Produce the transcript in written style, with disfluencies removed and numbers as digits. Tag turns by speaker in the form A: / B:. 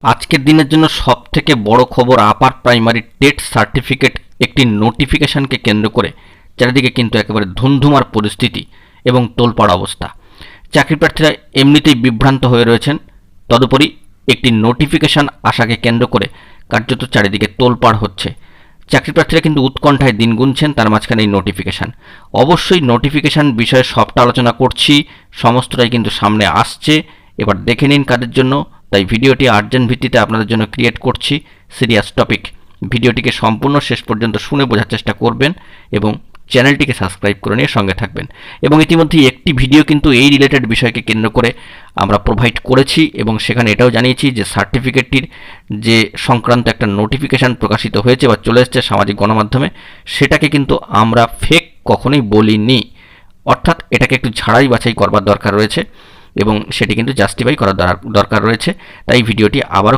A: আজকের দিনের জন্য সবথেকে বড় খবর, আপার প্রাইমারি টেট সার্টিফিকেট একটি নোটিফিকেশনকে কেন্দ্র করে চারিদিকে কিন্তু একেবারে ধুমধুমার পরিস্থিতি এবং তোলপাড় অবস্থা। চাকরি প্রার্থীরা এমনিতেই বিভ্রান্ত হয়ে রয়েছেন, তদুপরি একটি নোটিফিকেশন আশাকে কেন্দ্র করে কার্যত চারিদিকে তোলপাড় হচ্ছে। চাকরি প্রার্থীরা কিন্তু উৎকণ্ঠায় দিন গুনছেন, তার মাঝখানে এই নোটিফিকেশান। অবশ্যই নোটিফিকেশান বিষয়ে সবটা আলোচনা করছি, সমস্তটাই কিন্তু সামনে আসছে। এবার দেখে নিন কাদের জন্য। তাই ভিডিওটি আর্জেন্ট ভিত্তিতে আপনাদের জন্য ক্রিয়েট করছি। Serious topic. ভিডিওটিকে সম্পূর্ণ শেষ পর্যন্ত শুনে বোঝার চেষ্টা করবেন এবং চ্যানেলটিকে সাবস্ক্রাইব করে নিয়ে সঙ্গে থাকবেন। এবং ইতিমধ্যেই একটি ভিডিও কিন্তু এই রিলেটেড বিষয়কে কেন্দ্র করে আমরা প্রোভাইড করেছি এবং সেখানে এটাও জানিয়েছি যে সার্টিফিকেটটির যে সংক্রান্ত একটা নোটিফিকেশান প্রকাশিত হয়েছে বা চলে এসছে সামাজিক গণমাধ্যমে, সেটাকে কিন্তু আমরা ফেক কখনোই বলিনি। অর্থাৎ এটাকে একটু ঝাড়াই বাছাই করবার দরকার রয়েছে এবং সেটি কিন্তু জাস্টিফাই করার দরকার রয়েছে। তাই ভিডিওটি আবারও